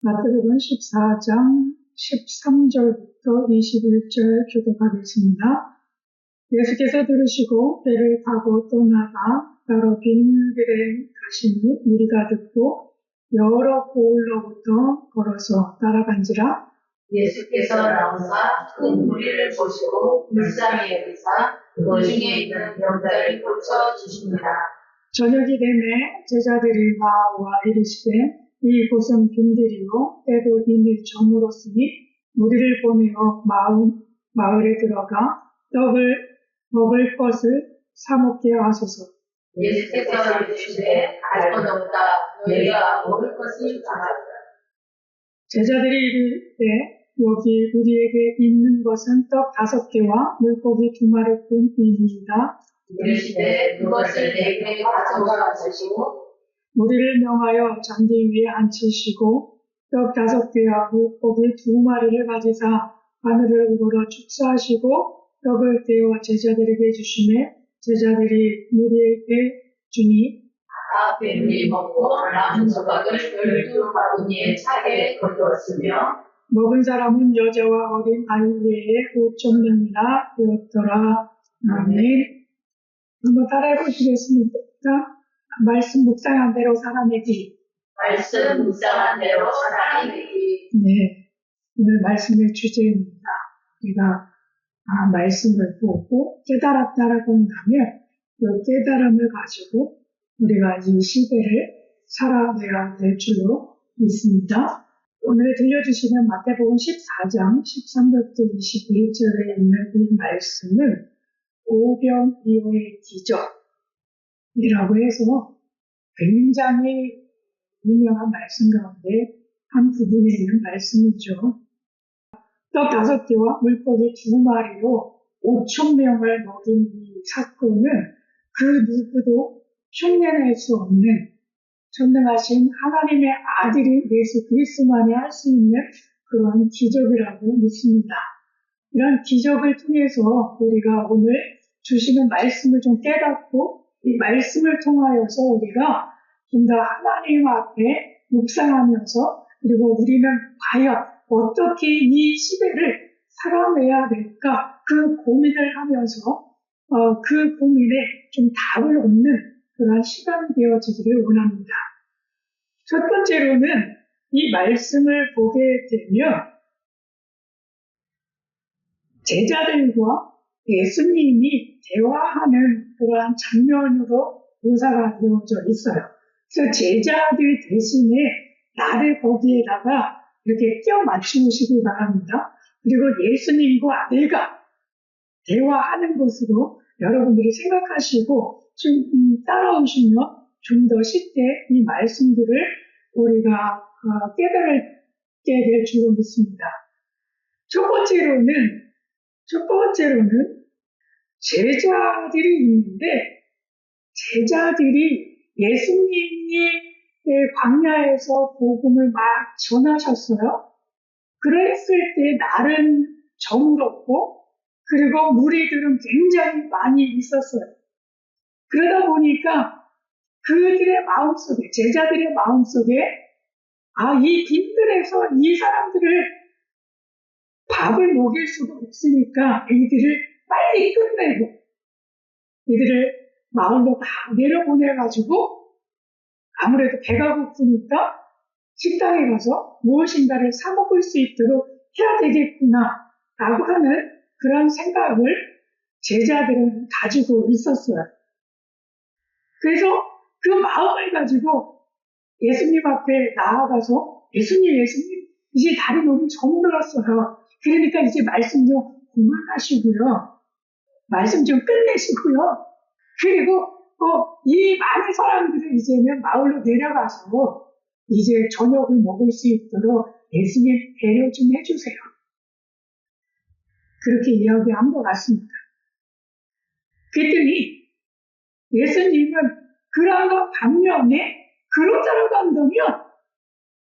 마태복음 14장 13절부터 21절 교독하겠습니다. 예수께서 들으시고 배를 타고 떠나가 따로 빈 길에 가시니 무리가 듣고 여러 고을로부터 걸어서 따라간지라. 예수께서 나오사 큰 무리를 보시고 불쌍히 여기사 그 중에 있는 병자를 고쳐주십니다. 저녁이 되매 제자들이 나와 이르시되 이곳은 빈들이요 때도 이미 저물었으니 무리를 보내어 마을에 들어가 떡을 먹을 것을 사 먹게 하소서. 예수께서 이르시되 알 것 없다. 너희가 먹을 것을 가져라. 제자들이 이르되 여기 우리에게 있는 것은 떡 5개와 물고기 2마리뿐이니이다. 이르시되 그것을 내게 가져가 주시고 무리를 명하여 잔디 위에 앉히시고 떡 5개와 물고기 2마리를 가지사 하늘을 우러러 축사하시고 떡을 떼어 제자들에게 주시매 제자들이 무리에게 주니 다 배불리 먹고 남은 조각을 12바구니에 차게 거두었으며 먹은 사람은 여자와 어린 아이 외에 5,000명이나 되었더라. 아멘. 한번 따라해 보시겠습니다. 말씀 묵상한 대로 살아내기. 말씀 묵상한 대로 살아내기. 네, 오늘 말씀의 주제입니다. 우리가 말씀을 보고 깨달았다라고 한다면 그 깨달음을 가지고 우리가 이 시대를 살아내야 될 줄로 믿습니다. 오늘 들려주시는 마태복음 14장 13절부터 21절에 있는 이 말씀은 오병이어의 기적이라고 해서 굉장히 유명한 말씀 가운데 한 부분에 있는 말씀이죠. 떡 5개와 물고기 2마리로 5,000명을 먹인 이 사건은 그 누구도 흉내낼 수 없는 전능하신 하나님의 아들인 예수 그리스도만이 할 수 있는 그런 기적이라고 믿습니다. 이런 기적을 통해서 우리가 오늘 주시는 말씀을 좀 깨닫고 이 말씀을 통하여서 우리가 좀 더 하나님 앞에 묵상하면서 그리고 우리는 과연 어떻게 이 시대를 살아내야 될까 그 고민을 하면서 그 고민에 좀 답을 얻는 그런 시간이 되어지기를 원합니다. 첫 번째로는 이 말씀을 보게 되면 제자들과 예수님이 대화하는 그러한 장면으로 묘사가 되어져 있어요. 그래서 제자들 대신에 나를 거기에다가 이렇게 끼워 맞추시기 바랍니다. 그리고 예수님과 내가 대화하는 것으로 여러분들이 생각하시고 좀 따라오시면 좀 더 쉽게 이 말씀들을 우리가 깨달게 될 줄로 믿습니다. 첫 번째로는 제자들이 있는데 제자들이 예수님이 광야에서 복음을 막 전하셨어요. 그랬을 때 날은 저물었고 그리고 무리들은 굉장히 많이 있었어요. 그러다 보니까 그들의 마음속에 제자들의 마음속에 이 빈들에서 이 사람들을 밥을 먹일 수가 없으니까 이들을 빨리 끝내고 이들을 마을로 다 내려보내가지고 아무래도 배가 고프니까 식당에 가서 무엇인가를 사 먹을 수 있도록 해야 되겠구나 라고 하는 그런 생각을 제자들은 가지고 있었어요. 그래서 그 마음을 가지고 예수님 앞에 나아가서 예수님 이제 달이 너무 저물었어요. 그러니까 이제 말씀 좀 그만하시고요. 말씀 좀 끝내시고요. 그리고 이 많은 사람들은 이제는 마을로 내려가서 이제 저녁을 먹을 수 있도록 예수님 배려 좀 해주세요. 그렇게 이야기한 것 같습니다. 그랬더니 예수님은 그러한 반면에 그러자라고 한다면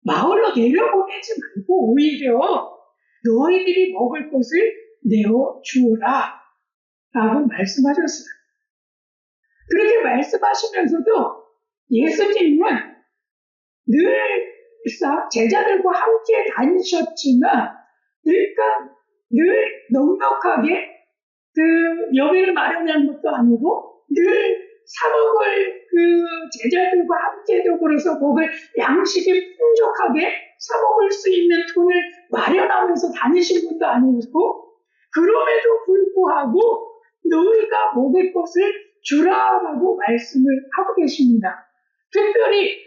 마을로 내려보내지 말고 오히려 너희들이 먹을 것을 내어주어라 라고 말씀하셨어요. 그렇게 말씀하시면서도 예수님은 늘 제자들과 함께 다니셨지만 그러니까 늘 넉넉하게 그 여비를 마련한 것도 아니고 늘 사먹을 제자들과 함께도 그래서 먹을 양식이 풍족하게 사먹을 수 있는 돈을 마련하면서 다니신 분도 아니고 그럼에도 불구하고 너희가 먹을 것을 주라라고 말씀을 하고 계십니다. 특별히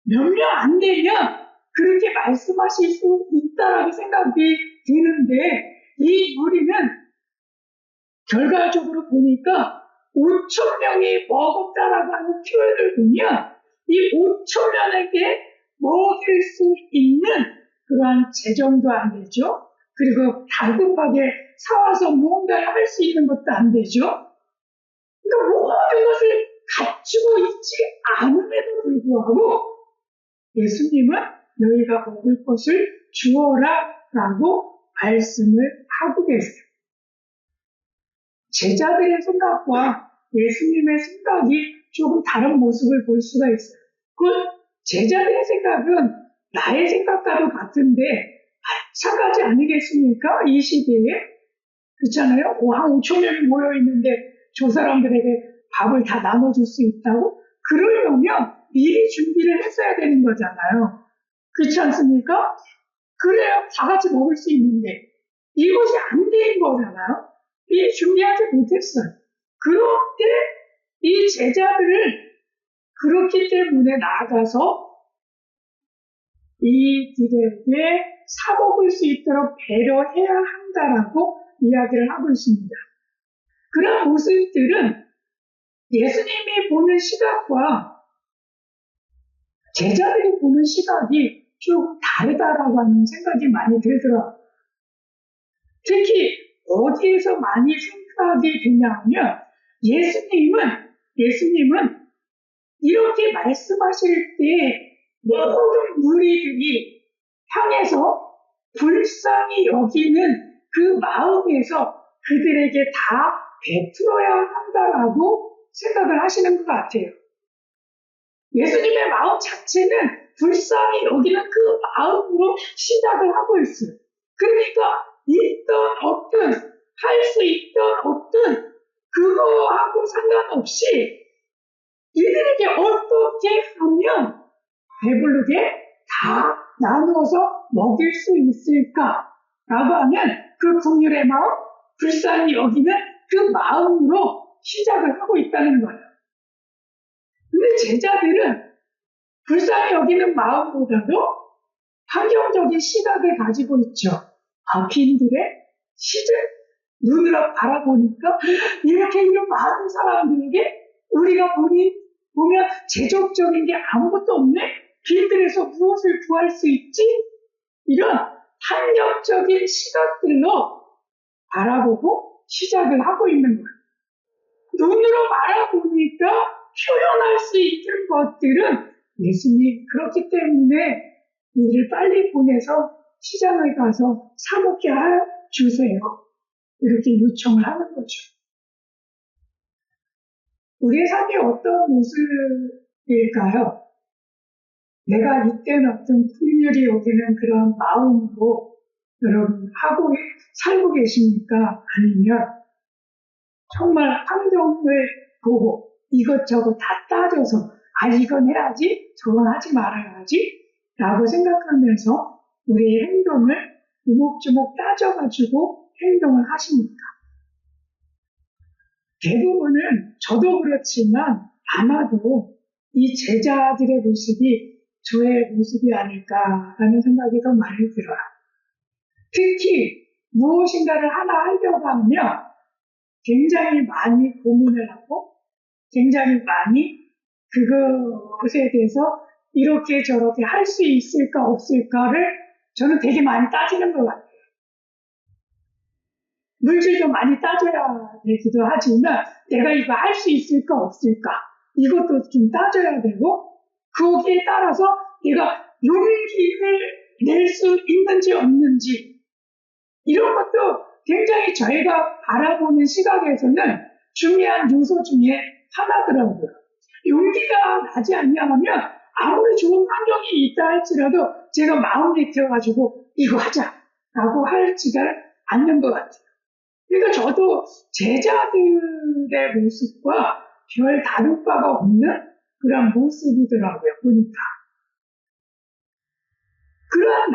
몇 명 안 되면 그렇게 말씀하실 수 있다라고 생각이 드는데 이 무리는 결과적으로 보니까 5,000명이 먹었다라고 하는 표현을 보면 이 5,000명에게 먹일 수 있는 그러한 재정도 안 되죠. 그리고 다급하게 사와서 무언가를 할 수 있는 것도 안 되죠. 그러니까 모든 것을 갖추고 있지 않음에도 불구하고 예수님은 너희가 먹을 것을 주어라 라고 말씀을 하고 계세요. 제자들의 생각과 예수님의 생각이 조금 다른 모습을 볼 수가 있어요. 그 제자들의 생각은 나의 생각과도 같은데 마찬가지 아니겠습니까? 이 시대에. 그렇잖아요. 한 5천 명이 모여있는데 저 사람들에게 밥을 다 나눠줄 수 있다고? 그러려면 미리 준비를 했어야 되는 거잖아요. 그렇지 않습니까? 그래야 다 같이 먹을 수 있는데 이것이 안 된 거잖아요. 미리 준비하지 못했어요. 그런데 이 제자들을 그렇기 때문에 나아가서 이들에게 사먹을 수 있도록 배려해야 한다라고 이야기를 하고 있습니다. 그런 모습들은 예수님이 보는 시각과 제자들이 보는 시각이 조금 다르다라고 하는 생각이 많이 들더라고요. 특히 어디에서 많이 생각이 드냐면 예수님은 이렇게 말씀하실 때 모든 무리들이 향해서 불쌍히 여기는 그 마음에서 그들에게 다 베풀어야 한다라고 생각을 하시는 것 같아요. 예수님의 마음 자체는 불쌍히 여기는 그 마음으로 시작을 하고 있어요. 그러니까 있든 없든 할 수 있든 없든 그거하고 상관없이 이들에게 어떻게 하면 배부르게 다 나누어서 먹일 수 있을까라고 하면 그 긍휼의 마음, 불쌍히 여기는 그 마음으로 시작을 하고 있다는 거예요. 근데 제자들은 불쌍히 여기는 마음보다도 환경적인 시각을 가지고 있죠. 빈들의 시절 눈으로 바라보니까 이렇게 이런 많은 사람들에게 우리가 보면 제적적인 게 아무것도 없네? 빈들에서 무엇을 구할 수 있지? 이런 한정적인 시각들로 바라보고 시작을 하고 있는 거예요. 눈으로 바라보니까 표현할 수 있는 것들은 예수님 그렇기 때문에 이를 빨리 보내서 시장을 가서 사 먹게 주세요. 이렇게 요청을 하는 거죠. 우리의 삶이 어떤 모습일까요? 내가 이때는 어떤 긍휼히 여기는 그런 마음으로 여러분 하고 살고 계십니까? 아니면 정말 환경을 보고 이것저것 다 따져서 이건 해야지, 저건 하지 말아야지 라고 생각하면서 우리의 행동을 우목주목 따져가지고 행동을 하십니까? 대부분은 저도 그렇지만 아마도 이 제자들의 모습이 저의 모습이 아닐까라는 생각이 더 많이 들어요. 특히 무엇인가를 하나 하려고 하면 굉장히 많이 고민을 하고 굉장히 많이 그것에 대해서 이렇게 저렇게 할 수 있을까 없을까를 저는 되게 많이 따지는 것 같아요. 물질도 많이 따져야 되기도 하지만 내가 이거 할 수 있을까 없을까 이것도 좀 따져야 되고 거기에 따라서 내가 용기를 낼 수 있는지 없는지 이런 것도 굉장히 저희가 바라보는 시각에서는 중요한 요소 중에 하나더라고요. 용기가 나지 않냐면 아무리 좋은 환경이 있다 할지라도 제가 마음이 들어가지고 이거 하자라고 하지가 않는 것 같아요. 그러니까 저도 제자들의 모습과 별 다를 바가 없는 그런 모습이더라고요, 보니까. 그런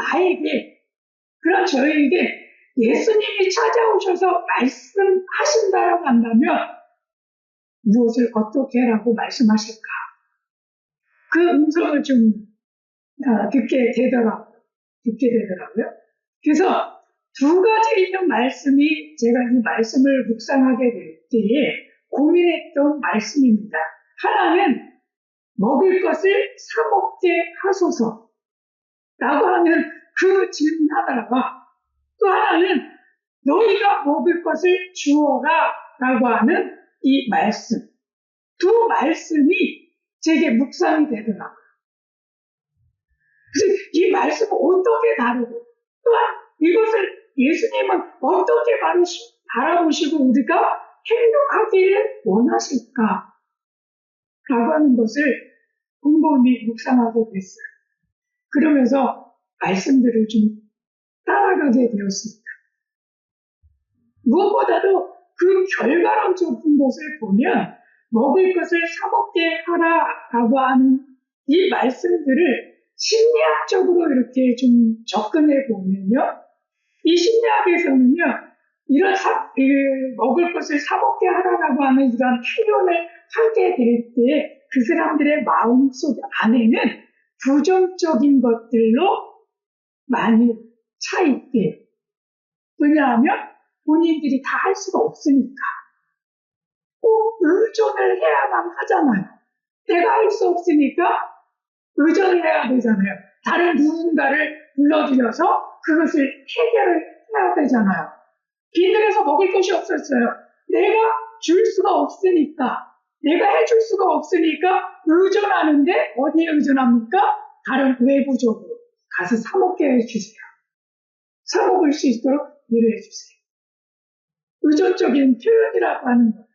저에게 예수님이 찾아오셔서 말씀하신다라고 한다면 무엇을 어떻게 하라고 말씀하실까? 그 음성을 좀 듣게 되더라고요. 그래서 두 가지 있는 말씀이 제가 이 말씀을 묵상하게 될 때에 고민했던 말씀입니다. 하나는 먹을 것을 사 먹게 하소서라고 하는 그 질문 하나가, 또 하나는 너희가 먹을 것을 주어라 라고 하는 이 말씀, 두 말씀이 제게 묵상이 되더라고요. 그래서 이 말씀을 어떻게 다루고, 또한 이것을 예수님은 어떻게 바라보시고 우리가 행동하기를 원하실까 라고 하는 것을 곰곰이 묵상하게 됐어요. 그러면서 말씀들을 좀 따라가게 되었습니다. 무엇보다도 그 결과론적인 것을 보면 먹을 것을 사먹게 하라라고 하는 이 말씀들을 심리학적으로 이렇게 좀 접근해 보면요, 이 심리학에서는요, 이런 먹을 것을 사먹게 하라라고 하는 이런 표현을 하게 될 때 그 사람들의 마음속 안에는 부정적인 것들로 많이 차 있대요. 왜냐하면 본인들이 다 할 수가 없으니까. 꼭 의존을 해야만 하잖아요. 내가 할 수 없으니까 의존을 해야 되잖아요. 다른 누군가를 불러들여서 그것을 해결을 해야 되잖아요. 빈들에서 먹을 것이 없었어요. 내가 줄 수가 없으니까, 내가 해줄 수가 없으니까 의존하는데 어디에 의존합니까? 다른 외부적으로 가서 사 먹게 해주세요. 사 먹을 수 있도록 일을 해주세요. 의존적인 표현이라고 하는 거예요.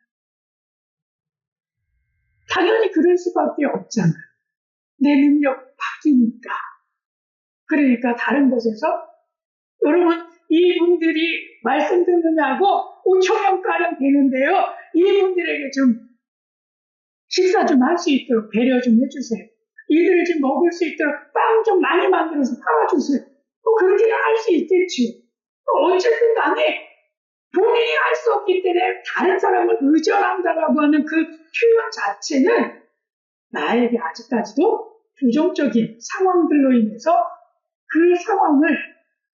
당연히 그럴 수밖에 없잖아요. 내 능력 바뀌니까. 그러니까 다른 곳에서, 여러분, 이분들이 말씀 듣느냐고 5,000원가량 되는데요. 이분들에게 좀 식사 좀 할 수 있도록 배려 좀 해주세요. 이들을 좀 먹을 수 있도록 빵 좀 많이 만들어서 팔아주세요. 그렇게 할 수 있겠지. 어쨌든 간에 본인이 할 수 없기 때문에 다른 사람을 의존한다라고 하는 그 표현 자체는 나에게 아직까지도 부정적인 상황들로 인해서 그 상황을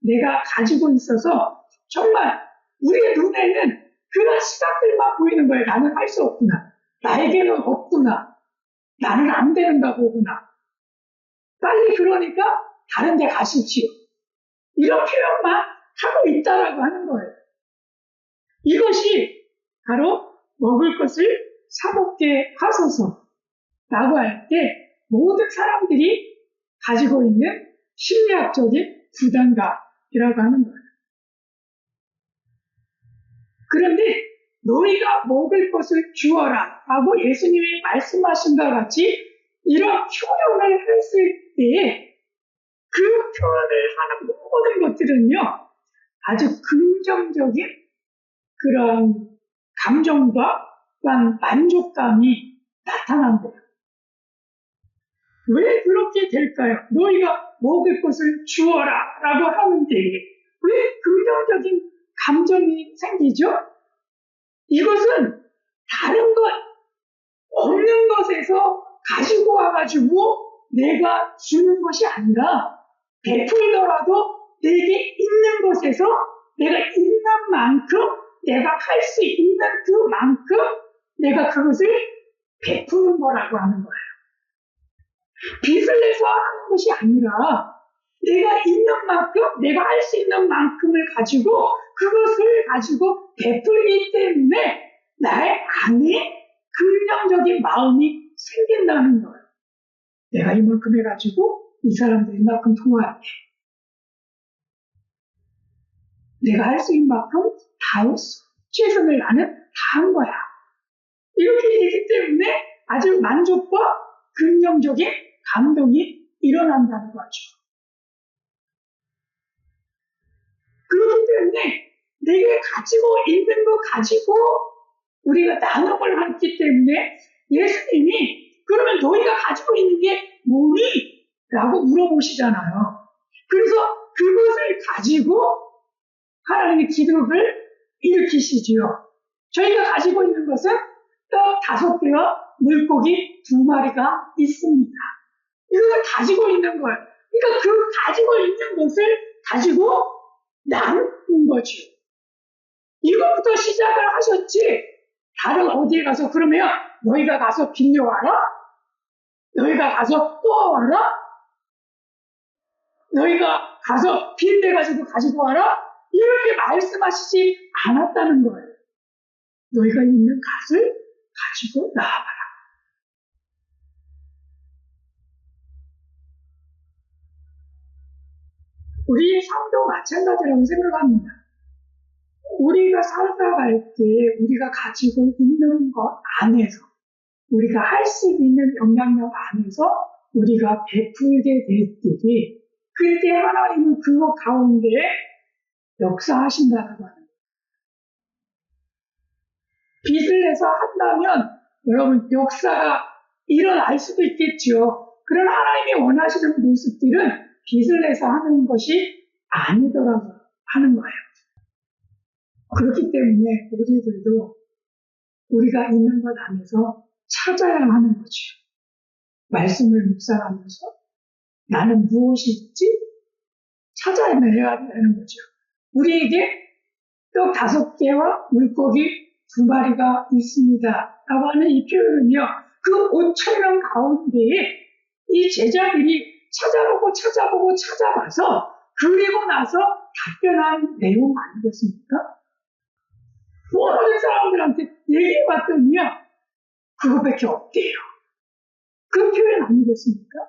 내가 가지고 있어서 정말 우리의 눈에는 그런 시각들만 보이는 거예요. 나는 할 수 없구나. 나에게는 없구나. 나는 안 되는가 보구나. 빨리 그러니까 다른 데 가십시오. 이런 표현만 하고 있다라고 하는 거예요. 이것이 바로 먹을 것을 사먹게 하소서라고 할 때 모든 사람들이 가지고 있는 심리학적인 부담감이라고 하는 거예요. 그런데 너희가 먹을 것을 주어라 라고 예수님이 말씀하신 것 같이 이런 표현을 했을 때에 그 표현을 하는 모든 것들은요, 아주 긍정적인 그런 감정과 또한 만족감이 나타난대요. 왜 그렇게 될까요? 너희가 먹을 것을 주어라 라고 하는데 왜 긍정적인 감정이 생기죠? 이것은 다른 것, 없는 것에서 가지고 와가지고 내가 주는 것이 아니라 베풀더라도 내게 있는 것에서 내가 있는 만큼, 내가 할 수 있는 그만큼 내가 그것을 베푸는 거라고 하는 거예요. 빚을 내서 하는 것이 아니라 내가 있는 만큼, 내가 할 수 있는 만큼을 가지고 그것을 가지고 베풀기 때문에 나의 안에 긍정적인 마음이 생긴다는 거예요. 내가 이만큼 해가지고 이 사람들 이만큼 도와야돼. 내가 할 수 있는 만큼 다 했어. 최선을 나는 다 한 거야. 이렇게 되기 때문에 아주 만족과 긍정적인 감동이 일어난다는 거죠. 그렇기 때문에 내가 가지고 있는 거 가지고 우리가 나눔을 했기 때문에 예수님이 그러면 너희가 가지고 있는 게 뭐니? 라고 물어보시잖아요. 그래서 그것을 가지고 하나님의 기도를 일으키시지요. 저희가 가지고 있는 것은 떡 5개와 물고기 2마리가 있습니다. 이걸 가지고 있는 거예요. 그러니까 그 가지고 있는 것을 가지고 나누는 거죠. 이것부터 시작을 하셨지. 다른 어디에 가서 그러면 너희가 가서 빌려와라? 너희가 가서 떠와라? 너희가 가서 빚내가지고 가지고 와라? 이렇게 말씀하시지 않았다는 거예요. 너희가 있는 갓을 가지고 나와봐라. 우리의 삶도 마찬가지라고 생각합니다. 우리가 살아갈 때 우리가 가지고 있는 것 안에서 우리가 할 수 있는 영향력 안에서 우리가 베풀게 될 때에 그때 하나님은 그거 가운데 역사하신다는 거예요. 빚을 내서 한다면 여러분 역사가 일어날 수도 있겠죠. 그러나 하나님이 원하시는 모습들은 빚을 내서 하는 것이 아니더라고 하는 거예요. 그렇기 때문에 우리들도 우리가 있는 것 안에서 찾아야 하는 거죠. 말씀을 묵상하면서 나는 무엇이 있지? 찾아내야 되는 거죠. 우리에게 떡 5개와 물고기 2마리가 있습니다. 라고 하는 이 표현은요, 그 5,000명 가운데에 이 제자들이 찾아보고 찾아봐서 그리고 나서 답변한 내용 아니겠습니까? 모든 사람들한테 얘기해봤더니요, 그거밖에 없대요. 그 표현 아니겠습니까?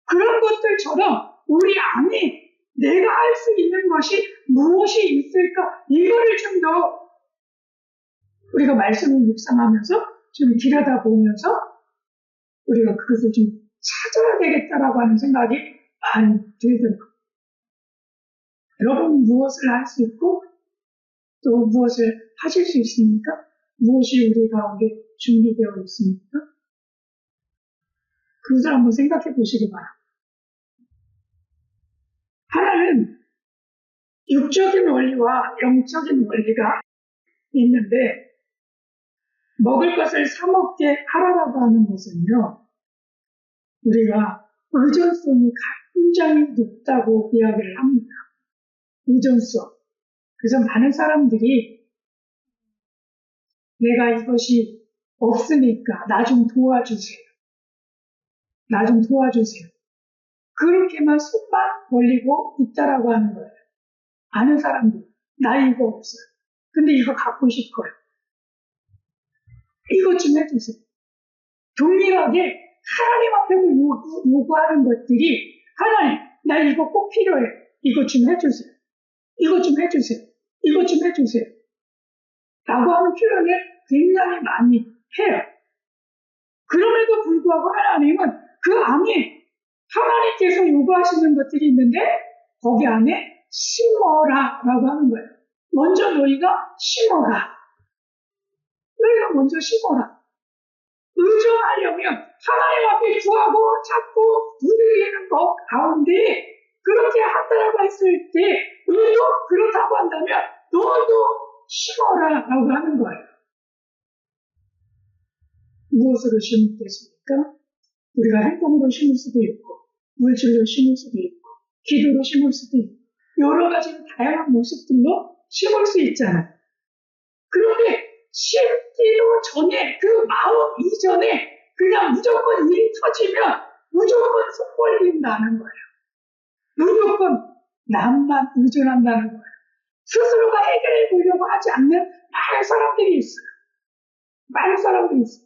그런 것들처럼 우리 안에 내가 할 수 있는 것이 무엇이 있을까? 이거를 좀 더 우리가 말씀을 묵상하면서 좀 들여다보면서 우리가 그것을 좀 찾아야 되겠다라고 하는 생각이 많이 들더라고요. 여러분 무엇을 할 수 있고 또 무엇을 하실 수 있습니까? 무엇이 우리 가운데 준비되어 있습니까? 그것을 한번 생각해 보시기 바랍니다. 하나는 육적인 원리와 영적인 원리가 있는데 먹을 것을 사 먹게 하라라고 하는 것은요, 우리가 의존성이 굉장히 높다고 이야기를 합니다. 의존성. 그래서 많은 사람들이 내가 이것이 없으니까 나 좀 도와주세요. 나 좀 도와주세요. 그렇게만 손만 벌리고 있다라고 하는 거예요. 아는 사람들, 나 이거 없어요. 근데 이거 갖고 싶어요. 이것 좀 해주세요. 동일하게 하나님 앞에서 요구하는 것들이 하나님, 나 이거 꼭 필요해. 이것 좀 해주세요. 이것 좀 해주세요. 이것 좀 해주세요. 라고 하는 표현을 굉장히 많이 해요. 그럼에도 불구하고 하나님은 그 안에 하나님께서 요구하시는 것들이 있는데 거기 안에 심어라 라고 하는 거예요. 먼저 너희가 심어라. 너희가 먼저 심어라. 의존하려면 하나님 앞에 구하고 찾고 부르짖는 것 가운데 그렇게 한다라고 했을 때 너도 그렇다고 한다면 너도 심어라 라고 하는 거예요. 무엇으로 심겠습니까? 우리가 행동으로 심을 수도 있고 물질로 심을 수도 있고 기도로 심을 수도 있고 여러 가지 다양한 모습들로 심을 수 있잖아요. 그런데 심기도 전에 그 마음 이전에 그냥 무조건 일이 터지면 무조건 손 벌린다는 거예요. 무조건 남만 의존한다는 거예요. 스스로가 해결해 보려고 하지 않는 많은 사람들이 있어요. 많은 사람들이 있어요.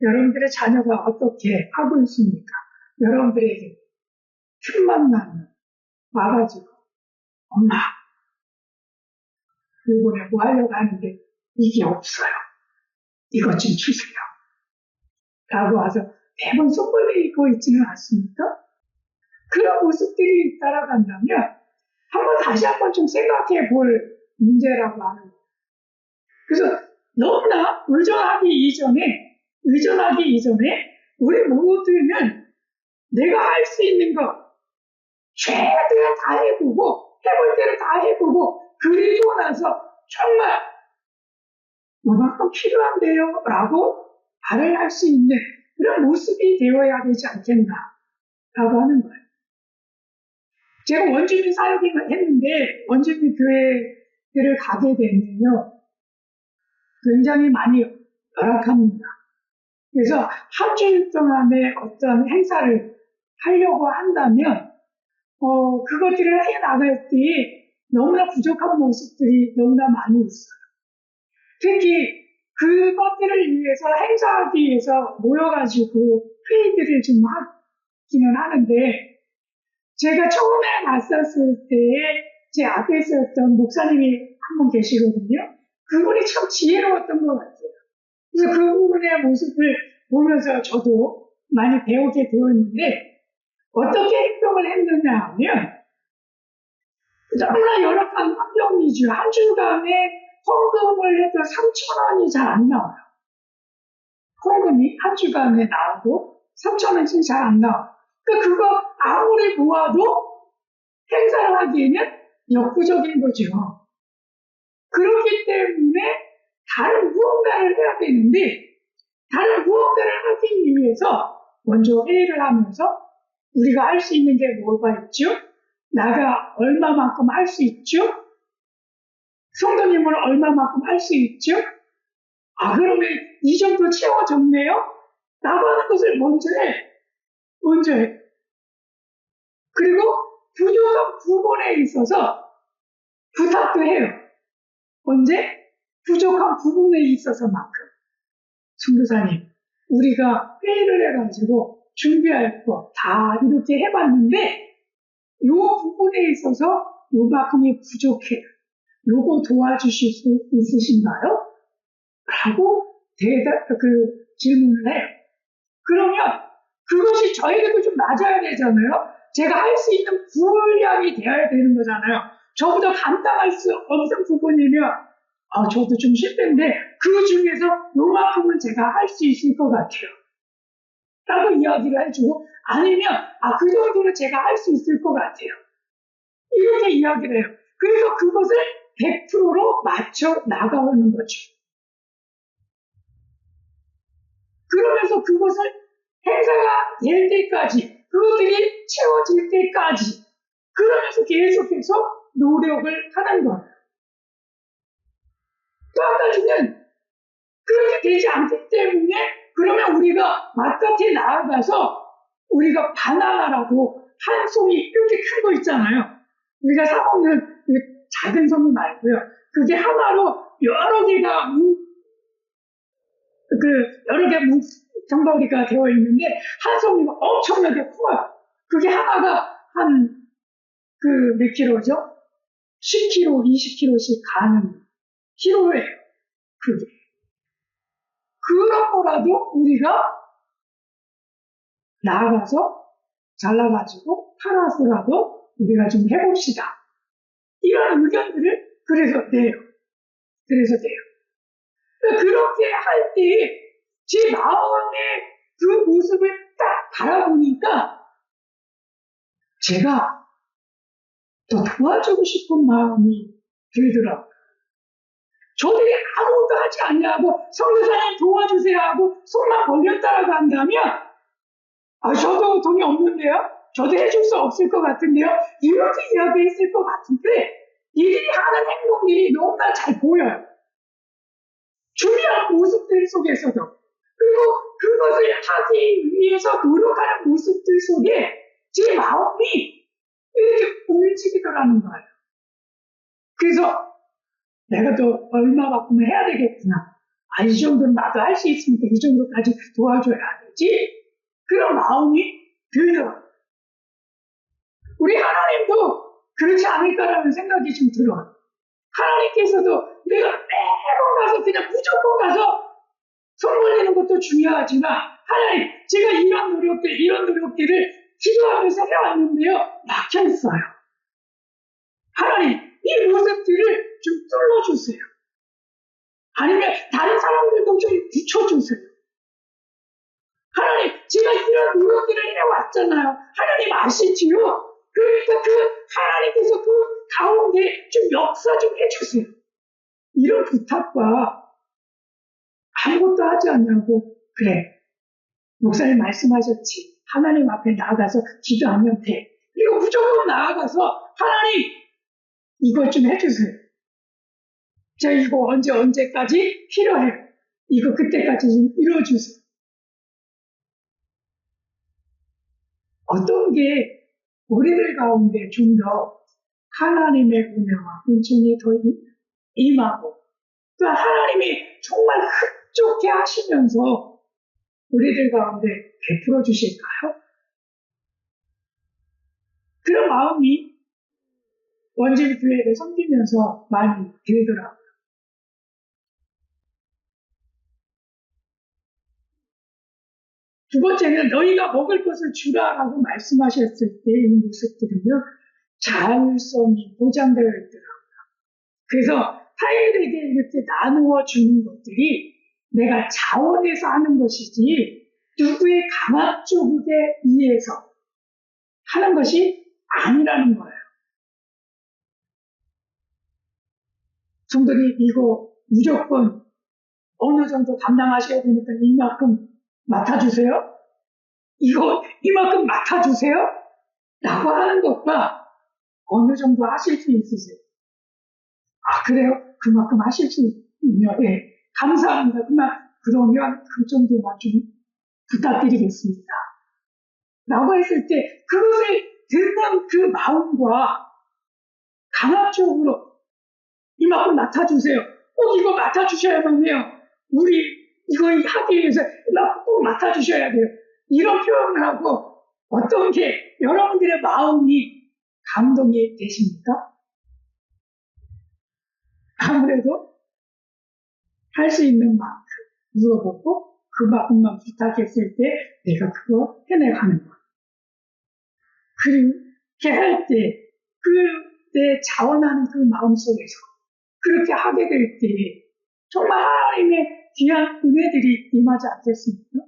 여러분들의 자녀가 어떻게 하고 있습니까? 여러분들에게 틈만 나면 와가지고 엄마 이번에 뭐 하려고 하는데 이게 없어요. 이것 좀 주세요. 라고 해서 매번 손벌리고 있지는 않습니까? 그런 모습들이 따라간다면 다시 한번 좀 생각해 볼 문제라고 하는 거예요. 그래서 너무나 의존하기 이전에 우리 모두는 내가 할 수 있는 것 최대한 다 해보고 해볼 때는 다 해보고 그리고 나서 정말 이만큼 필요한데요 라고 말을 할 수 있는 그런 모습이 되어야 되지 않겠나 라고 하는 거예요. 제가 원주민 사역을 했는데 원주민 교회를 가게 되면요 굉장히 많이 열악합니다. 그래서 한 주일 동안의 어떤 행사를 하려고 한다면 그것들을 해나갈 때 너무나 부족한 모습들이 너무나 많이 있어요. 특히 그것들을 위해서 행사하기 위해서 모여가지고 회의들을 좀 하기는 하는데 제가 처음에 갔었을 때에 제 앞에 있었던 목사님이 한 분 계시거든요. 그분이 참 지혜로웠던 것 같아요. 그래서 그분의 모습을 보면서 저도 많이 배우게 되었는데 어떻게 행동을 했느냐 하면 너무나 열악한 환경이죠. 한 주간에 헌금을 해도 3,000원이 잘 안 나와요. 헌금이 한 주간에 나오고 3,000원이 잘 안 나와요. 그러니까 그거 아무리 모아도 행사를 하기에는 역부족인 거죠. 그렇기 때문에 다른 무언가를 해야 되는데 다른 무언가를 하기 위해서 먼저 회의를 하면서 우리가 할 수 있는 게 뭐가 있죠? 나가 얼마만큼 할 수 있죠? 성도님은 얼마만큼 할 수 있죠? 그러면 이 정도 채워졌네요? 라고 하는 것을 먼저 해. 그리고 부족한 부분에 있어서 부탁도 해요. 언제? 부족한 부분에 있어서만큼. 선교사님, 우리가 회의를 해가지고 준비할 거 다 이렇게 해봤는데 이 부분에 있어서 요만큼이 부족해요. 요거 도와주실 수 있으신가요? 라고 질문을 해요. 그러면 그것이 저에게도 좀 맞아야 되잖아요. 제가 할 수 있는 분량이 되어야 되는 거잖아요. 저보다 감당할 수 없는 부분이면 저도 좀 실패인데 그 중에서 요만큼은 제가 할 수 있을 것 같아요. 라고 이야기를 해주고 아니면 그 정도는 제가 할 수 있을 것 같아요. 이렇게 이야기를 해요. 그래서 그것을 100%로 맞춰 나가는 거죠. 그러면서 그것을 행사가 될 때까지 그것들이 채워질 때까지 그러면서 계속해서 노력을 하는 거예요. 또 한 가지는 그렇게 되지 않기 때문에 그러면 우리가 바깥에 나아가서 우리가 바나나라고 한 송이 이렇게 큰 거 있잖아요. 우리가 사먹는 작은 송이 말고요. 그게 하나로 여러 개가 여러 개 덩어리가 되어 있는데 한 송이가 엄청나게 커요. 그게 하나가 한 몇 킬로죠? 10킬로, 20킬로씩 가는 킬로예요. 그게. 그런 거라도 우리가 나아가서 잘라가지고 팔아서라도 우리가 좀 해봅시다. 이런 의견들을 그래서 내요. 그렇게 할 때 제 마음의 그 모습을 딱 바라보니까 제가 더 도와주고 싶은 마음이 들더라고요. 저들이 아무것도 하지 않냐고 성교사님 도와주세요 하고 손만 벌렸다라고 한다면 저도 돈이 없는데요. 저도 해줄 수 없을 것 같은데요. 이렇게 이야기했을 것 같은데 이들이 하는 행동들이 너무나 잘 보여요. 중요한 모습들 속에서도 그리고 그것을 하기 위해서 노력하는 모습들 속에 제 마음이 이렇게 움직이더라는 거예요. 그래서 내가 또 얼마만큼 해야 되겠구나. 이 정도는 나도 할 수 있으니까 이 정도까지 도와줘야 되지. 그런 마음이 들더라고요. 우리 하나님도 그렇지 않을까라는 생각이 좀 들어요. 하나님께서도 내가 매번 가서 그냥 무조건 가서 손 벌리는 되는 것도 중요하지만 하나님 제가 이런 노력들을 기도하면서 해왔는데요. 막혀있어요. 하나님 이 모습들을 좀 뚫어주세요. 아니면 다른 사람들도 좀 붙여주세요. 하나님 제가 이런 노력들을 해왔잖아요. 하나님 아시지요? 그러니까 그 하나님께서 그 가운데 좀 역사 좀 해주세요. 이런 부탁과 아무것도 하지 않냐고. 그래 목사님 말씀하셨지. 하나님 앞에 나아가서 기도하면 돼. 이거 무조건 나아가서 하나님 이것 좀 해주세요. 자 이거 언제까지 필요해요. 이거 그때까지 좀 이루어주세요. 어떤 게 우리들 가운데 좀 더 하나님의 은혜와 은총이 더 임하고 또 하나님이 정말 흡족해 하시면서 우리들 가운데 베풀어 주실까요? 그런 마음이 원주교회를 섬기면서 많이 들더라고요. 두 번째는 너희가 먹을 것을 주라라고 말씀하셨을 때 이 모습들은요. 자율성이 보장되어 있더라고요. 그래서 타인에게 이렇게 나누어 주는 것들이 내가 자원해서 하는 것이지 누구의 강압적에 의해서 하는 것이 아니라는 거예요. 성도님 이거 무조건 어느 정도 감당하셔야 되니까 이만큼 맡아주세요. 이만큼 맡아주세요. 라고 하는 것과 어느 정도 하실 수 있으세요? 아 그래요? 그만큼 하실 수 있냐? 네, 감사합니다. 그러면 그 정도만 좀 부탁드리겠습니다. 라고 했을 때 그것을 듣는 그 마음과 강압적으로 이만큼 맡아주세요. 꼭 이거 맡아주셔야만 해요. 우리 이거 하기 위해서 꼭 맡아주셔야 돼요. 이런 표현을 하고 어떤 게 여러분들의 마음이 감동이 되십니까? 아무래도 할 수 있는 만큼 물어보고 그만큼만 부탁했을 때 내가 그거 해내가는 거예요. 그렇게 할 때 내 자원하는 그 마음속에서 그렇게 하게 될 때 정말 하나님의 귀한 은혜들이 임하지 않겠습니까?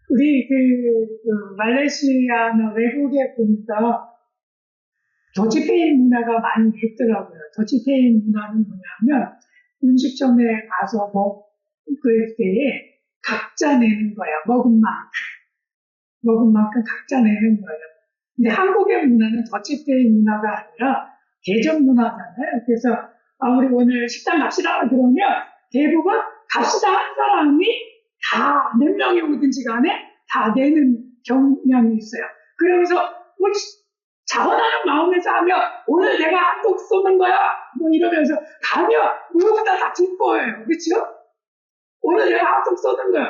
우리 말레이시아나 외국에 보니까 더치페이 문화가 많이 있더라고요. 더치페이 문화는 뭐냐면 음식점에 가서 먹을 때에 각자 내는 거야. 먹은 만큼 각자 내는 거예요. 근데 한국의 문화는 더치페이 문화가 아니라 대접 문화잖아요. 그래서 우리 오늘 식당 갑시다 그러면 대부분 갑시다 한 사람이 다 몇 명이 오든지 간에 다 내는 경향이 있어요. 그러면서 뭐 자원하는 마음에서 하면 오늘 내가 한국 쏘는 거야 뭐 이러면서 가면 모두 다 기뻐해요. 그렇죠? 오늘 내가 한국 쏘는 거야.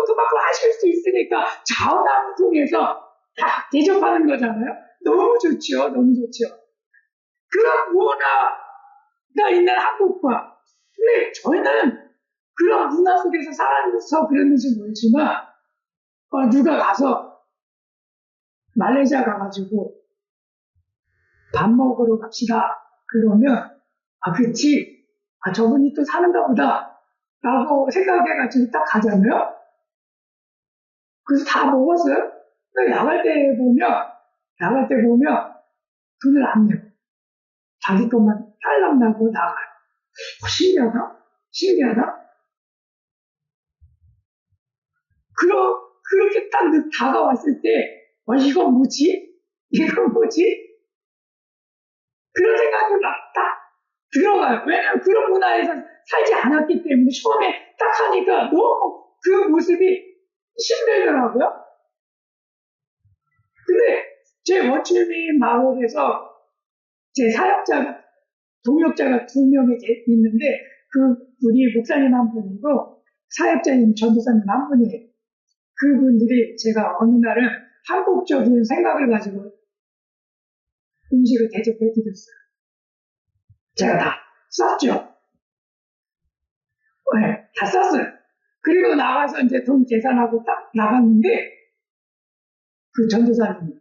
그만큼 하실 수 있으니까 자원함을 통해서 다 대접하는 거잖아요. 너무 좋죠. 너무 좋죠. 그런 문화가 있는 한국과 근데 저희는 그런 문화 속에서 살아서 그랬는지 모르지만 누가 가서 말레이시아 가가지고 밥 먹으러 갑시다. 그러면 그치? 저분이 또 사는가 보다 라고 생각해가지고 딱 가잖아요. 그래서 다 먹었어요. 나갈 때 보면 돈을 안 내고 자기 것만 딸랑 나고 나가요. 신기하다. 그렇게 딱 다가왔을 때 이건 뭐지? 그런 생각이 막 딱 들어가요. 왜냐면 그런 문화에서 살지 않았기 때문에 처음에 딱 하니까 너무 그 모습이 힘들더라고요. 근데 제 원주민 마을에서 제 동역자가 2명이 있는데 우리 목사님 한 분이고 사역자님 전도사님 한 분이에요. 그분들이 제가 어느 날은 한국적인 생각을 가지고 음식을 대접해 드렸어요. 제가 다 쌌죠. 네, 다 썼어요. 그리고 나가서 이제 돈 계산하고 딱 나갔는데, 그 전도사님이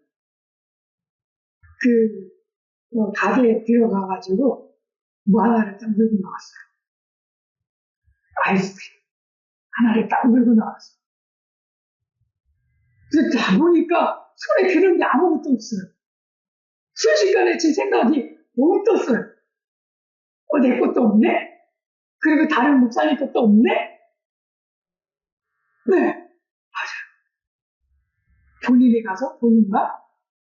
가게에 들어가가지고 뭐 하나를 딱 물고 나왔어요. 아이스크림 하나를 딱 물고 나왔어요. 그래서 다 보니까 손에 드는 게 아무것도 없어요. 순식간에 제 생각이 못 떴어요. 내 것도 없네? 그리고 다른 목사님 것도 없네? 네, 맞아요. 본인이 가서 본인만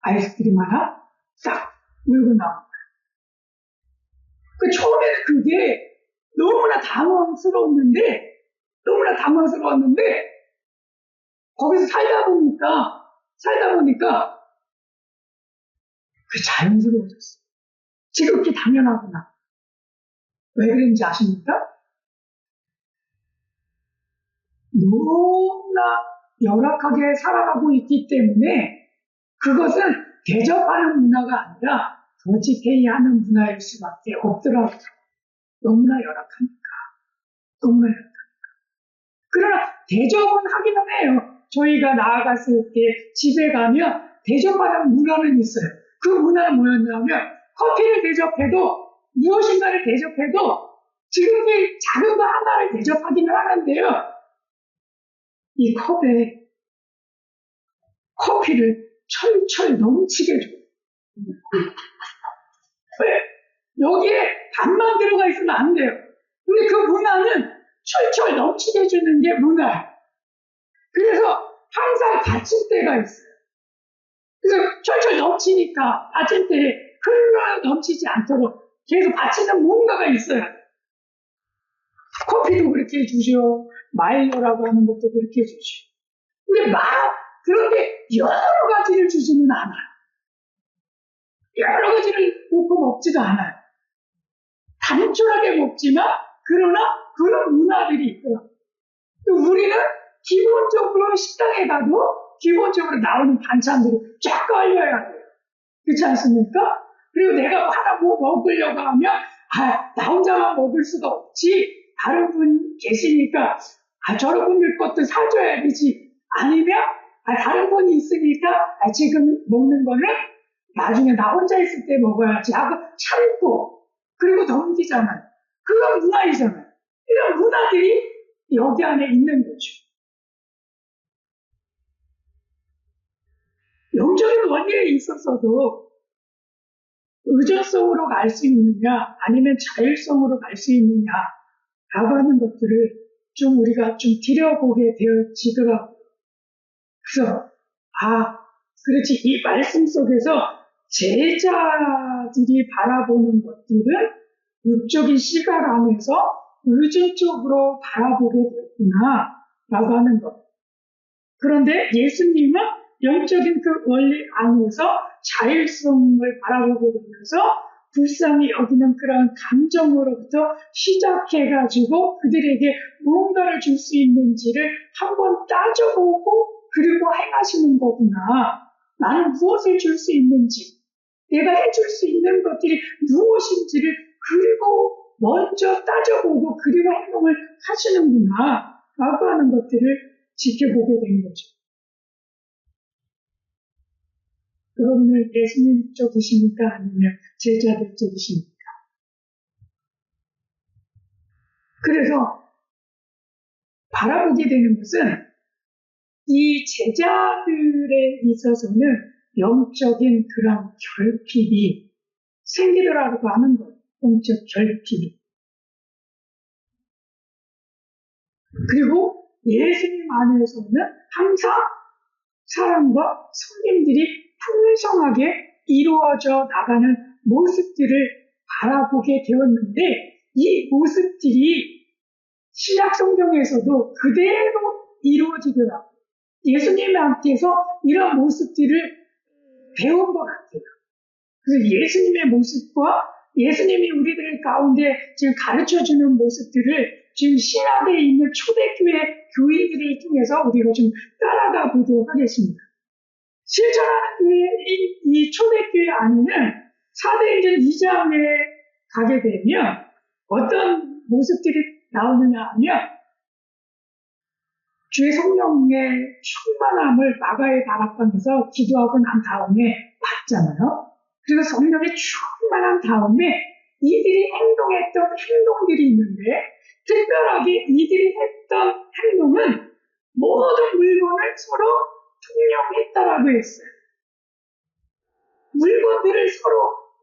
아이스크림 하나 싹 물고 나온 거예요. 처음에는 그게 너무나 당황스러웠는데, 거기서 살다 보니까, 그게 자연스러워졌어요. 지극히 당연하구나. 왜 그런지 아십니까? 너무나 열악하게 살아가고 있기 때문에 그것은 대접하는 문화가 아니라 도지페이 하는 문화일 수밖에 없더라고요. 너무나 열악하니까. 그러나 대접은 하기는 해요. 저희가 나아갔을 때 집에 가면 대접하는 문화는 있어요. 그 문화는 뭐였냐면 커피를 대접해도 무엇인가를 대접해도 지금의 작은 거 하나를 대접하기는 하는데요. 이 컵에 커피를 철철 넘치게 줘요. 왜? 여기에 반만 들어가 있으면 안 돼요. 근데 그 문화는 철철 넘치게 해주는 게 문화예요. 그래서 항상 받칠 때가 있어요. 그래서 철철 넘치니까 받칠 때 흘러 넘치지 않도록 계속 받치는 뭔가가 있어요. 커피도 그렇게 해주죠. 마일로라고 하는 것도 그렇게 해주죠. 근데 그런데 여러 가지를 주지는 않아요. 여러 가지를 놓고 먹지도 않아요. 단촐하게 먹지만 그러나 그런 문화들이 있고요. 우리는 기본적으로 식당에 가도 기본적으로 나오는 반찬들이 쫙 깔려야 돼요. 그렇지 않습니까? 그리고 내가 하나 뭐 먹으려고 하면 나 혼자만 먹을 수가 없지. 다른 분 계시니까 저런 분들 것도 사줘야 되지. 아니면 다른 분이 있으니까 지금 먹는 거는 나중에 나 혼자 있을 때 먹어야지 하고 참고 그리고 넘기잖아요. 그건 문화이잖아요. 이런 문화들이 여기 안에 있는 거죠. 영적인 원리에 있어서도 의존성으로 갈 수 있느냐 아니면 자율성으로 갈 수 있느냐라고 하는 것들을 좀 우리가 좀 들여보게 되어지더라고요. 그래서 그렇지 이 말씀 속에서 제자들이 바라보는 것들은 육적인 시각 안에서 의존적으로 바라보게 됐구나라고 하는 것. 그런데 예수님은 영적인 그 원리 안에서 자율성을 바라보게 되면서 불쌍히 여기는 그런 감정으로부터 시작해가지고 그들에게 무언가를 줄 수 있는지를 한번 따져보고 그리고 행하시는 거구나. 나는 무엇을 줄 수 있는지, 내가 해줄 수 있는 것들이 무엇인지를 그리고 먼저 따져보고 그리고 행동을 하시는구나 라고 하는 것들을 지켜보게 된 거죠. 여러분은 예수님 쪽이십니까? 아니면 제자들 쪽이십니까? 그래서 바라보게 되는 것은 이 제자들에 있어서는 영적인 그런 결핍이 생기더라고 하는 거예요. 영적 결핍이. 그리고 예수님 안에서는 항상 사람과 손님들이 풍성하게 이루어져 나가는 모습들을 바라보게 되었는데 이 모습들이 신약 성경에서도 그대로 이루어지더라고요. 예수님한테서 이런 모습들을 배운 것 같아요. 그래서 예수님의 모습과 예수님이 우리들 가운데 지금 가르쳐주는 모습들을 지금 신학에 있는 초대교회 교인들을 통해서 우리가 좀 따라가 보도록 하겠습니다. 실천하는 교회, 이 초대교회 안에는 사도행전 2장에 가게 되면 어떤 모습들이 나오느냐 하면 주의 성령의 충만함을 마가의 다락방에서 기도하고 난 다음에 받잖아요. 그리고 성령의 충만한 다음에 이들이 행동했던 행동들이 있는데 특별하게 이들이 했던 행동은 모든 물건을 서로 통용했다라고 했어요. 물건들을 서로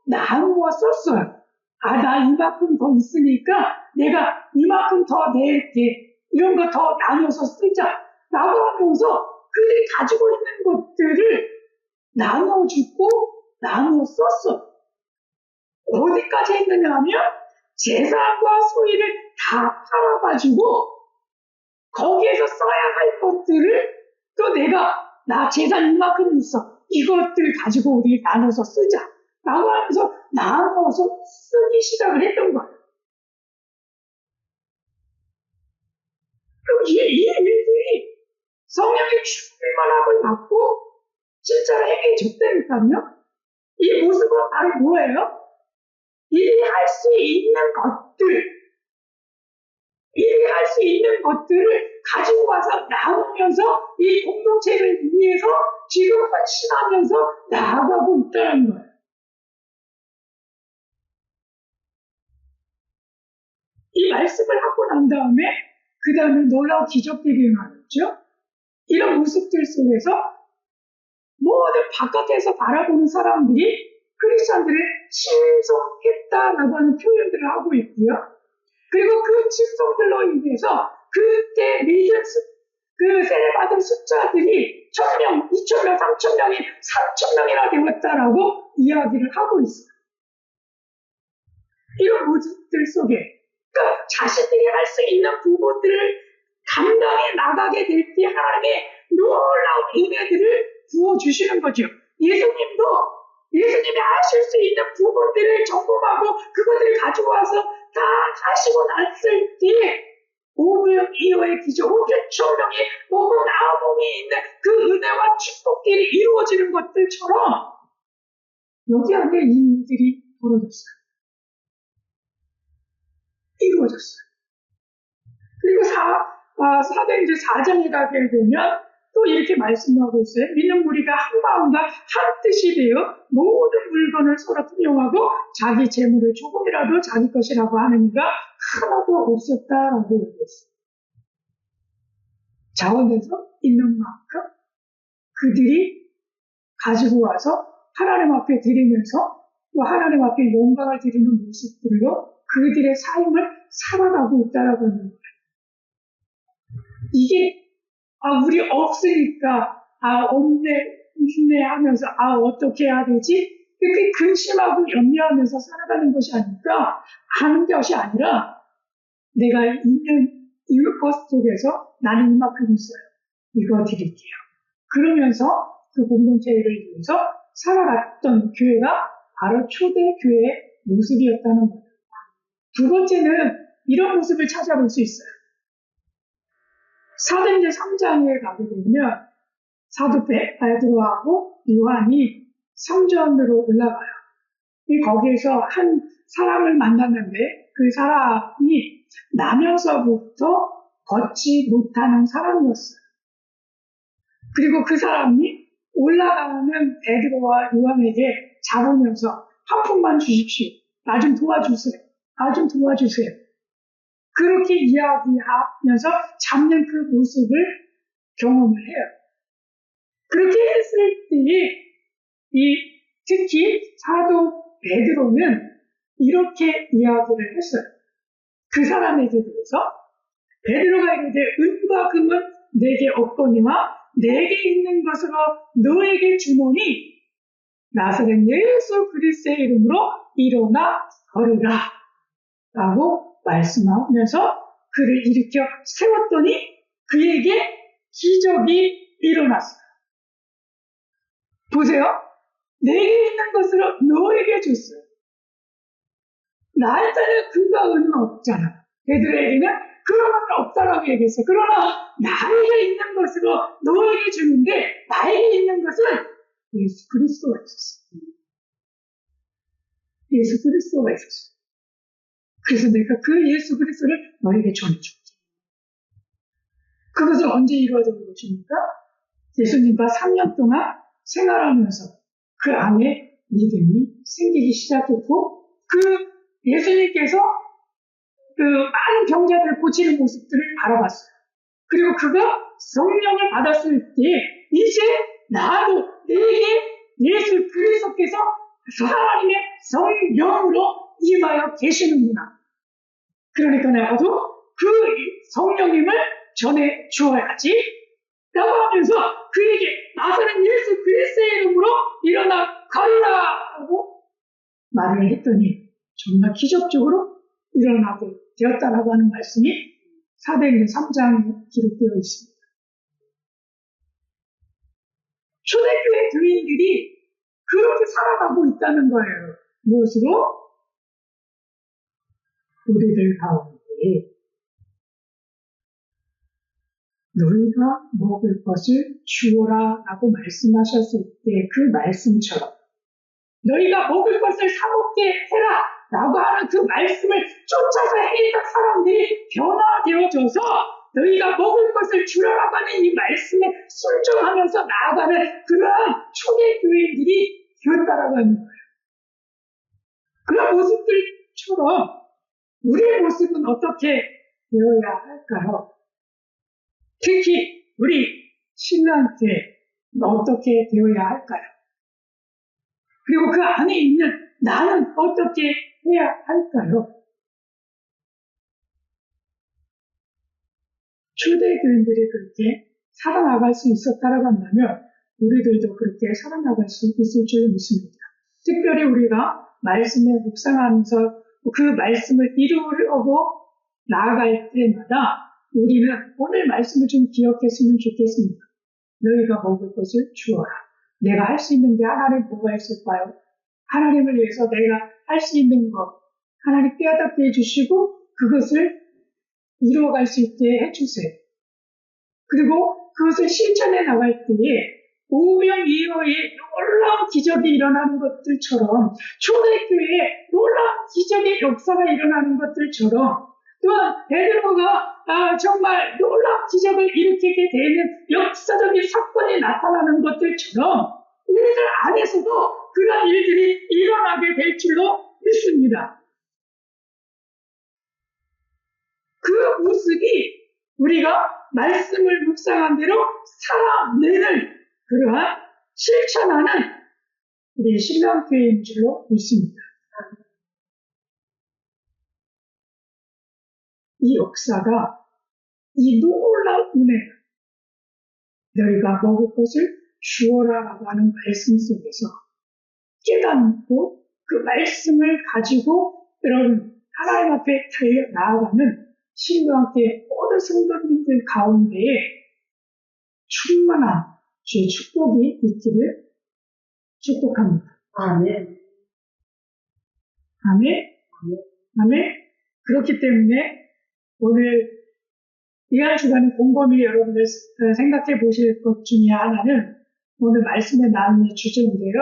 나누어 썼어요. 나 이만큼 더 있으니까 내가 이만큼 더 낼게. 이런 거 더 나눠서 쓰자. 라고 하면서 그들이 가지고 있는 것들을 나눠주고 나눠 썼어. 어디까지 했느냐 하면 재산과 소유를 다 팔아가지고 거기에서 써야 할 것들을 또 나 재산 이만큼 있어. 이것들 가지고 우리 나눠서 쓰자. 라고 하면서 나눠서 쓰기 시작을 했던 거예요. 그럼 이 일들이 성령의 충만함을 받고 진짜로 행해졌다니까요. 이 모습은 바로 뭐예요? 이들이 할 수 있는 것들을 가지고 와서 나누면서 이 공동체를 위해서 지금 헌신하면서 나아가고 있다는 거예요. 이 말씀을 하고 난 다음에 그 다음에 놀라운 기적들이 일어났죠. 이런 모습들 속에서 모든 바깥에서 바라보는 사람들이 크리스천들을 칭송했다라고 하는 표현들을 하고 있고요. 그리고 그 칭송들로 인해서 그때 믿은 그 세례받은 숫자들이 1,000명, 2,000명, 3,000명이 3,000명이나 되었다라고 이야기를 하고 있어요. 이런 모습들 속에 자신들이 할 수 있는 부분들을 감당해 나가게 될 때 하나님의 놀라운 은혜들을 부어주시는 거죠. 예수님이 하실 수 있는 부분들을 점검하고 그것들을 가지고 와서 다 하시고 났을 때 5명 이후의 기적 5,000명이 몸은 9몸이 있는 그 은혜와 축복들이 이루어지는 것들처럼 여기 안에 이 일들이 벌어졌어요. 이루어졌어요. 그리고 사도행전 4장에 가게 되면 또 이렇게 말씀하고 있어요. 믿는 무리가 한 마음과 한 뜻이 되어 모든 물건을 서로 통용하고 자기 재물을 조금이라도 자기 것이라고 하는 이가 하나도 없었다라고 얘기했어요. 자원에서 있는 만큼 그들이 가지고 와서 하나님 앞에 드리면서 또 하나님 앞에 영광을 드리는 모습들로 그들의 삶을 살아가고 있다라고 하는 거예요. 이게 우리 없으니까 없네 하면서 어떻게 해야 되지? 이렇게 근심하고 염려하면서 살아가는 것이 아니라 하는 것이 아니라 내가 있는 이것 속에서 나는 이만큼 있어요. 이거 드릴게요. 그러면서 그 공동체를 위해서 살아갔던 교회가 바로 초대교회의 모습이었다는 거예요. 두 번째는 이런 모습을 찾아볼 수 있어요. 사도행전 3장에 가게 되면 사도 베드로하고 요한이 성전으로 올라가요. 거기에서 한 사람을 만났는데 그 사람이 나면서부터 걷지 못하는 사람이었어요. 그리고 그 사람이 올라가는 베드로와 요한에게 잡으면서 한 푼만 주십시오. 나 좀 도와주세요. 그렇게 이야기하면서 잡는 그 모습을 경험을 해요. 그렇게 했을 때 특히 사도 베드로는 이렇게 이야기를 했어요. 그 사람에게 대해서 베드로가 이르되 은과 금은 내게 없거니와 내게 있는 것으로 너에게 주노니 나사렛 예수 그리스도의 이름으로 일어나 걸으라 라고 말씀하면서 그를 일으켜 세웠더니 그에게 기적이 일어났어요. 보세요. 내게 있는 것으로 너에게 줬어요. 나한테는 금과 은은 없잖아. 베드로에게는 그런 건 없다라고 얘기했어요. 그러나 나에게 있는 것으로 너에게 주는데 나에게 있는 것은 예수 그리스도가 있었어요. 예수 그리스도가 있었어요. 그래서 내가 그 예수 그리스도를 너에게 전해줄게. 그것은 언제 이루어지는 것입니까? 예수님과 3년 동안 생활하면서 그 안에 믿음이 생기기 시작했고, 그 예수님께서 그 많은 병자들을 고치는 모습들을 바라봤어요. 그리고 그가 성령을 받았을 때 이제 나도 내게 예수 그리스도께서 하나님의 성령으로 임하여 계시는구나. 그러니까 나도 그 성령님을 전해 주어야지 라고 하면서 그에게 나사렛 예수 그리스도의 이름으로 일어나 가리라 하고 말을 했더니 정말 기적적으로 일어나게 되었다라고 하는 말씀이 사도행전 3장에 기록되어 있습니다. 초대교회 교인들이 그렇게 살아가고 있다는 거예요. 무엇으로? 우리들 가운데 너희가 먹을 것을 주어라 라고 말씀하셨을 때 그 말씀처럼 너희가 먹을 것을 사먹게 해라 라고 하는 그 말씀을 쫓아서 해있던 사람들이 변화되어져서 너희가 먹을 것을 주라라고 하는 이 말씀에 순종하면서 나아가는 그러한 초대교인들이 되었다라고 하는 거예요. 그런 모습들처럼 우리의 모습은 어떻게 되어야 할까요? 특히 우리 신랑한테 어떻게 되어야 할까요? 그리고 그 안에 있는 나는 어떻게 해야 할까요? 초대교인들이 그렇게 살아나갈 수 있었다라고 한다면 우리들도 그렇게 살아나갈 수 있을 줄 믿습니다. 특별히 우리가 말씀에 묵상하면서 그 말씀을 이루려고 나아갈 때마다 우리는 오늘 말씀을 좀 기억했으면 좋겠습니다. 너희가 먹을 것을 주어라. 내가 할 수 있는 게 하나님 뭐가 있을까요? 하나님을 위해서 내가 할 수 있는 것, 하나님 깨닫게 해주시고 그것을 이루어갈 수 있게 해주세요. 그리고 그것을 실천해 나갈 때에 오병이어의 놀라운 기적이 일어나는 것들처럼 초대교회에 놀라운 기적의 역사가 일어나는 것들처럼 또한 베드로가 정말 놀라운 기적을 일으키게 되는 역사적인 사건이 나타나는 것들처럼 우리들 안에서도 그런 일들이 일어나게 될 줄로 믿습니다. 그 모습이 우리가 말씀을 묵상한 대로 살아내는 그러한 실천하는 우리 신랑교회인 줄로 믿습니다. 이 역사가 이 놀라운 은혜 너희가 먹을 것을 주어라라고 하는 말씀 속에서 깨닫고 그 말씀을 가지고 여러분 하나님 앞에 달려 나아가는 신랑교회 모든 성도님들 가운데에 충만한 주의 축복이 있기를 축복합니다. 아멘. 아멘. 아멘. 그렇기 때문에 오늘 이 한 주간의 곰곰이 여러분들 생각해 보실 것 중에 하나는 오늘 말씀에 나누는 주제인데요.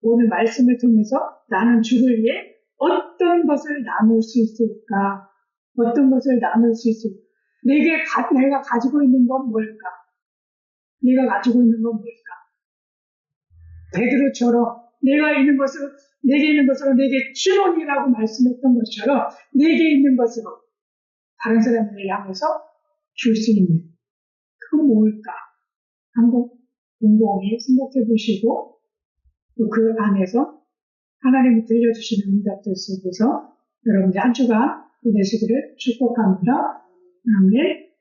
오늘 말씀을 통해서 나는 주를 위해 어떤 것을 나눌 수 있을까? 어떤 것을 나눌 수 있을까? 내가 가지고 있는 건 뭘까? 내가 가지고 있는 건 뭘까? 베드로처럼 내게 있는 것으로 내게 주노니라고 말씀했던 것처럼 내게 있는 것으로 다른 사람들을 향해서 줄 수 있는 그건 뭘까? 한번 곰곰이 생각해 보시고 또 그 안에서 하나님이 들려주시는 응답들 속에서 여러분들 한 주간 보내시기를 축복합니다. 아멘.